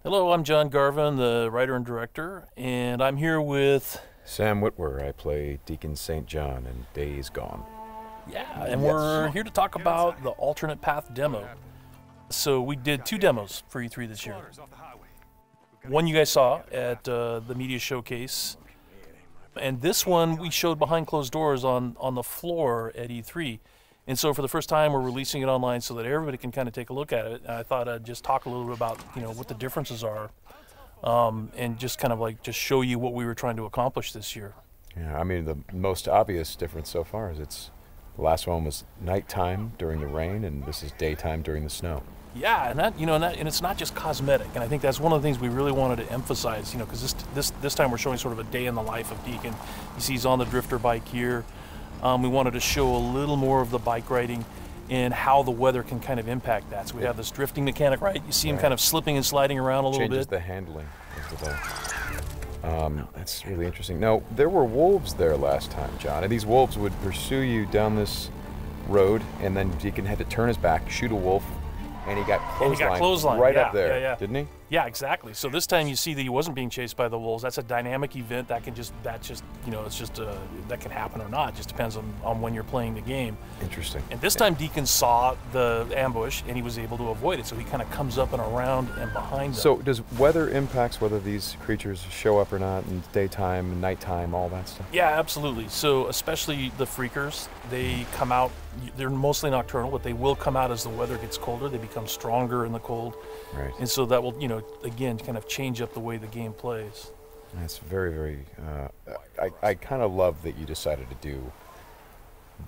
Hello, I'm John Garvin, the writer and director, and I'm here with... Sam Whitwer. I play Deacon St. John in Days Gone. Yeah, and we're here to talk about the alternate path demo. So we did 2 demos for E3 this year. One you guys saw at the media showcase, and this one we showed behind closed doors on the floor at E3. And so for the first time, we're releasing it online so that everybody can kind of take a look at it. And I thought I'd just talk a little bit about, what the differences are, and just kind of just show you what we were trying to accomplish this year. Yeah, I mean, the most obvious difference so far is the last one was nighttime during the rain, and this is daytime during the snow. Yeah, and and it's not just cosmetic. And I think that's one of the things we really wanted to emphasize, because this time we're showing sort of a day in the life of Deacon. You see he's on the drifter bike here. We wanted to show a little more of the bike riding and how the weather can kind of impact that. So we have this drifting mechanic, right? You see him kind of slipping and sliding around a little bit. Changes the handling of the bike. That's really interesting. Now, there were wolves there last time, John, and these wolves would pursue you down this road, and then Deacon had to turn his back, shoot a wolf, and he got clotheslined right up there, didn't he? Yeah, exactly. So this time you see that he wasn't being chased by the wolves. That's a dynamic event that can that can happen or not. It just depends on when you're playing the game. Interesting. And this time Deacon saw the ambush and he was able to avoid it. So he kind of comes up and around and behind them. So does weather impacts whether these creatures show up or not in daytime and nighttime, all that stuff? Yeah, absolutely. So especially the freakers, they come out, they're mostly nocturnal, but they will come out as the weather gets colder. They become stronger in the cold. Right. And so that will, again, kind of change up the way the game plays. That's very, very, I kind of love that you decided to do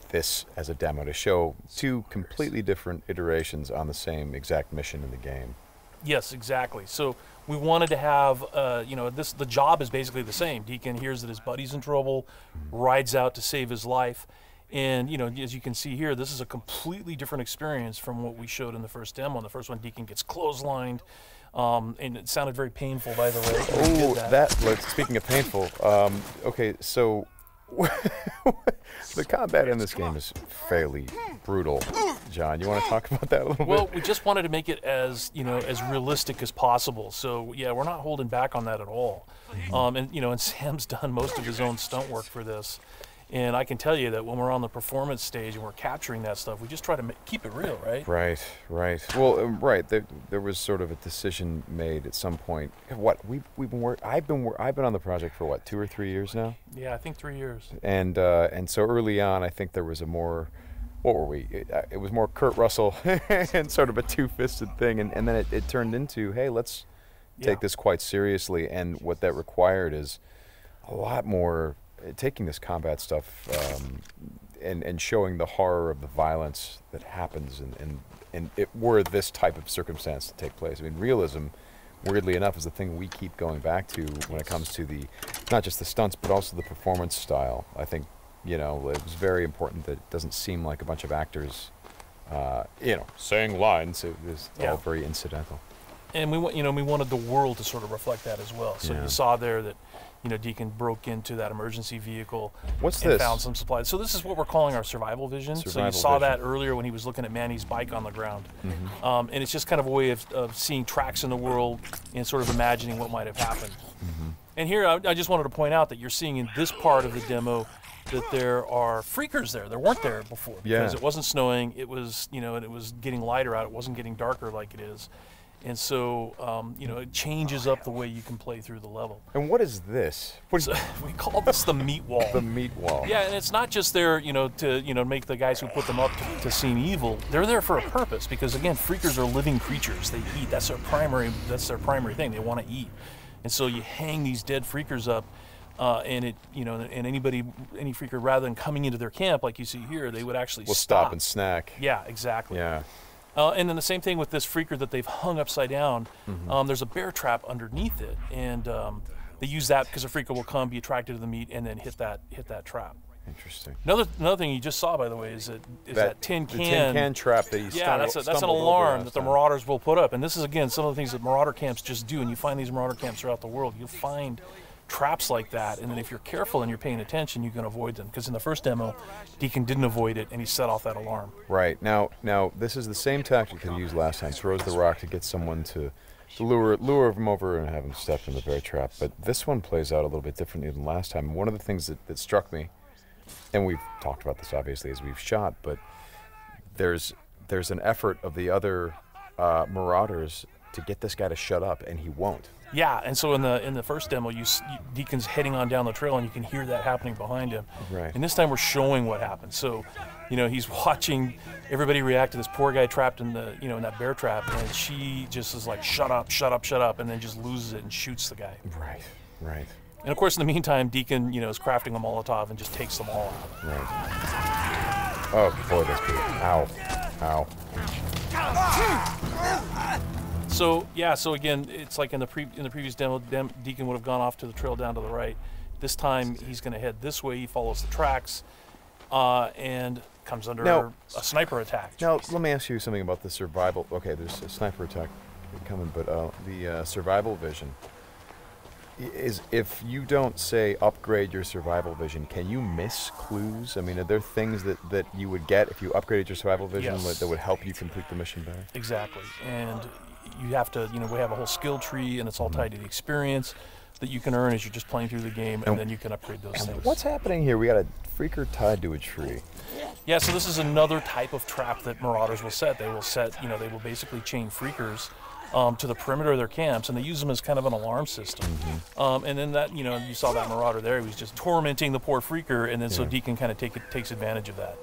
this as a demo to show 2 completely different iterations on the same exact mission in the game. Yes, exactly. So we wanted to have, the job is basically the same. Deacon hears that his buddy's in trouble, rides out to save his life. And, as you can see here, this is a completely different experience from what we showed in the first demo. In the first one, Deacon gets clotheslined, and it sounded very painful, by the way. Oh, speaking of painful, okay, so the combat in this game is fairly brutal. John, you want to talk about that a little bit? Well, we just wanted to make it as, as realistic as possible. So, yeah, we're not holding back on that at all. And Sam's done most of his own stunt work for this. And I can tell you that when we're on the performance stage and we're capturing that stuff, we just try to keep it real, right? Right. Well, right. There was sort of a decision made at some point. What I've been on the project for 2 or 3 years now. Yeah, I think 3 years. And so early on, I think there was a more, what were we? It was more Kurt Russell and sort of a two-fisted thing, and then it turned into, hey, let's take this quite seriously. And what that required is a lot more. Taking this combat stuff and showing the horror of the violence that happens and it were this type of circumstance to take place. I mean, realism, weirdly enough, is the thing we keep going back to when it comes to not just the stunts, but also the performance style. I think, it was very important that it doesn't seem like a bunch of actors, saying lines. It was all very incidental. And we wanted the world to sort of reflect that as well. So you saw there that, Deacon broke into that emergency vehicle and found some supplies. So this is what we're calling our survival vision. So you saw that earlier when he was looking at Manny's bike on the ground. And it's just kind of a way of seeing tracks in the world and sort of imagining what might have happened. And here I just wanted to point out that you're seeing in this part of the demo that there are freakers there. There weren't there before because it wasn't snowing. It was, and it was getting lighter out. It wasn't getting darker like it is. And so, it changes up the way you can play through the level. And what is this? We call this the meat wall. The meat wall. Yeah, and it's not just there, to make the guys who put them up to seem evil. They're there for a purpose because, again, freakers are living creatures. They eat. That's their primary thing. They want to eat. And so you hang these dead freakers up, and any freaker, rather than coming into their camp like you see here, they would actually stop and snack. Yeah, exactly. Yeah. And then the same thing with this freaker that they've hung upside down. There's a bear trap underneath it, and they use that because a freaker will come, be attracted to the meat, and then hit that trap. Interesting. Another thing you just saw, by the way, is that tin can. The tin can trap that he that's an alarm that the marauders will put up. And this is, again, some of the things that marauder camps just do. And you find these marauder camps throughout the world. You'll find traps like that, and then if you're careful and you're paying attention, you can avoid them. Because in the first demo, Deacon didn't avoid it, and he set off that alarm. Right. Now this is the same tactic that he used last time. Throws the rock to get someone to to lure him over and have him step in the bear trap. But this one plays out a little bit differently than last time. One of the things that struck me, and we've talked about this obviously as we've shot, but there's an effort of the other Marauders to get this guy to shut up, and he won't. Yeah, and so in the first demo, Deacon's heading on down the trail, and you can hear that happening behind him. Right. And this time we're showing what happened. So, he's watching everybody react to this poor guy trapped in the in that bear trap, and she just is like, shut up, shut up, shut up, and then just loses it and shoots the guy. Right. Right. And of course, in the meantime, Deacon is crafting a Molotov and just takes them all out. Right. Oh boy, that's good. Ow. Ow. So again, it's like in the previous demo, Deacon would have gone off to the trail down to the right. This time he's going to head this way. He follows the tracks, and comes under a sniper attack. Now let me ask you something about the survival. Okay, there's a sniper attack coming, but the survival vision is, if you don't say upgrade your survival vision, can you miss clues? I mean, are there things that you would get if you upgraded your survival vision that would help you complete the mission better? Exactly, and you have to, we have a whole skill tree, and it's all tied to the experience that you can earn as you're just playing through the game, and then you can upgrade those things. What's happening here? We got a freaker tied to a tree. Yeah, so this is another type of trap that Marauders will set. They will set, they will basically chain freakers to the perimeter of their camps, and they use them as kind of an alarm system. And then that, you saw that Marauder there. He was just tormenting the poor freaker, and then so Deacon kind of takes advantage of that.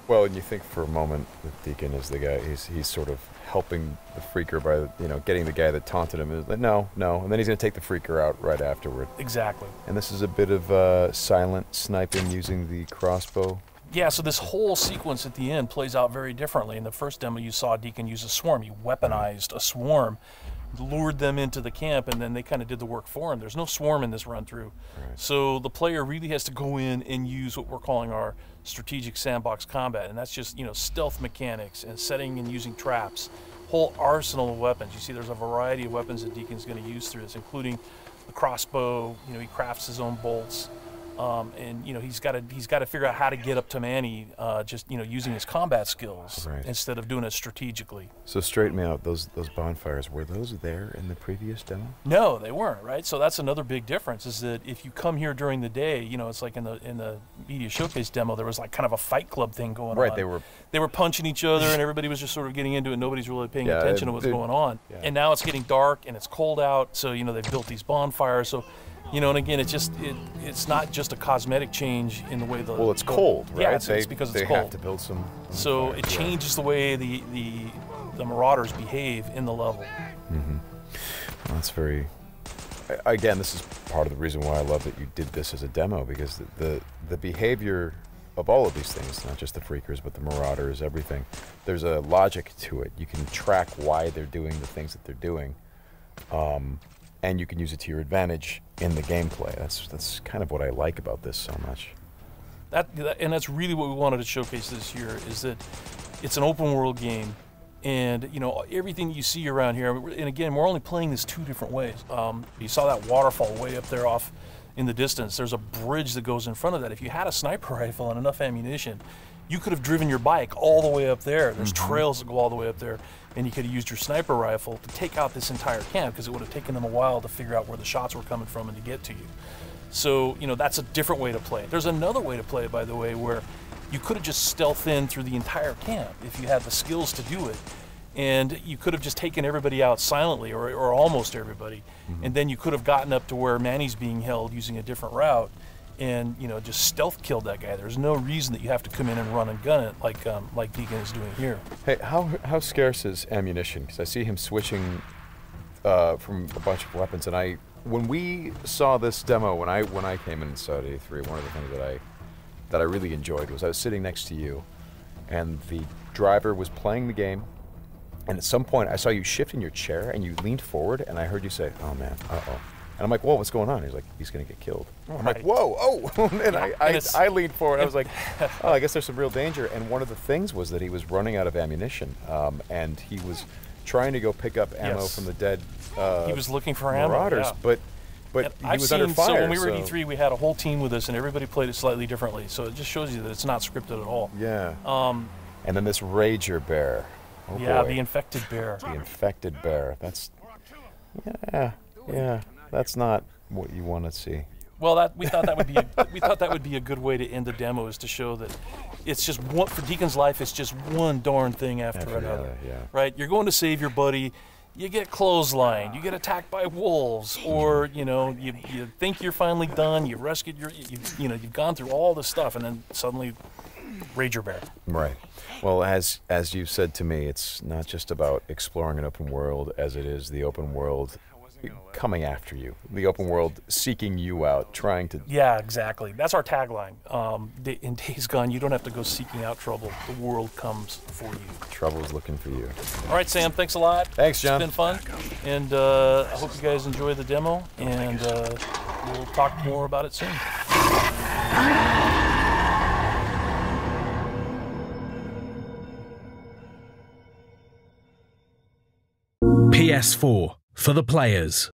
Well, and you think for a moment that Deacon is the guy, he's sort of helping the freaker by, getting the guy that taunted him. Like, no, and then he's going to take the freaker out right afterward. Exactly. And this is a bit of silent sniping using the crossbow. Yeah, so this whole sequence at the end plays out very differently. In the first demo, you saw Deacon use a swarm. He weaponized a swarm, lured them into the camp, and then they kind of did the work for him. There's no swarm in this run-through. Right. So the player really has to go in and use what we're calling our strategic sandbox combat, and that's just, stealth mechanics and setting and using traps, whole arsenal of weapons. You see there's a variety of weapons that Deacon's going to use through this, including the crossbow. He crafts his own bolts. And he's got to figure out how to get up to Manny, just using his combat skills instead of doing it strategically. So straighten me out. Those bonfires, were those there in the previous demo? No, they weren't. Right. So that's another big difference. Is that if you come here during the day, it's like in the media showcase demo, there was like kind of a fight club thing going on. Right. They were punching each other, and everybody was just sort of getting into it. Nobody's really paying attention to what's going on. Yeah. And now it's getting dark and it's cold out. So they've built these bonfires. So. And again, it's not just a cosmetic change in the way the... Well, it's cold, right? Yeah, it's because it's cold. They have to build some... So it changes the way the Marauders behave in the level. Well, that's very... Again, this is part of the reason why I love that you did this as a demo, because the behavior of all of these things, not just the freakers, but the Marauders, everything, there's a logic to it. You can track why they're doing the things that they're doing. And you can use it to your advantage in the gameplay. That's kind of what I like about this so much. And that's really what we wanted to showcase this year, is that it's an open world game, and everything you see around here. And again, we're only playing this two different ways. You saw that waterfall way up there off in the distance. There's a bridge that goes in front of that. If you had a sniper rifle and enough ammunition, you could have driven your bike all the way up there. There's trails that go all the way up there, and you could have used your sniper rifle to take out this entire camp, because it would have taken them a while to figure out where the shots were coming from and to get to you. So, that's a different way to play it. There's another way to play it, by the way, where you could have just stealth in through the entire camp if you had the skills to do it. And you could have just taken everybody out silently, or almost everybody, and then you could have gotten up to where Manny's being held using a different route, and just stealth killed that guy. There's no reason that you have to come in and run and gun it like Deacon is doing here. Hey, how scarce is ammunition? Because I see him switching from a bunch of weapons, and when we saw this demo, when I came in inside 83, one of the things that I really enjoyed was I was sitting next to you, and the driver was playing the game, and at some point I saw you shift in your chair and you leaned forward, and I heard you say, "Oh man, uh-oh." And I'm like, whoa, what's going on? He's like, he's going to get killed. I'm like, whoa, oh. And I leaned forward. I was like, oh, I guess there's some real danger. And one of the things was that he was running out of ammunition. And he was trying to go pick up ammo from the dead he was looking for Marauders. Ammo, But he was under fire. So when we were at E3, we had a whole team with us, and everybody played it slightly differently. So it just shows you that it's not scripted at all. Yeah. And then this Rager Bear. Oh, yeah, boy. the infected bear. The infected bear. That's, yeah, that's not what you want to see. Well, we thought that would be a good way to end the demo, is to show that it's just one, for Deacon's life. It's just one darn thing after another. Yeah. Right? You're going to save your buddy. You get clotheslined. You get attacked by wolves, or you think you're finally done. You rescued you've gone through all this stuff, and then suddenly, Rager Bear. Right. Well, as you've said to me, it's not just about exploring an open world, as it is the open world coming after you, the open world seeking you out, trying to... Yeah, exactly. That's our tagline. In Days Gone, you don't have to go seeking out trouble. The world comes for you. Trouble's looking for you. All right, Sam, thanks a lot. Thanks, John. It's been fun. And I hope you guys enjoy the demo, and we'll talk more about it soon. PS4 for the players.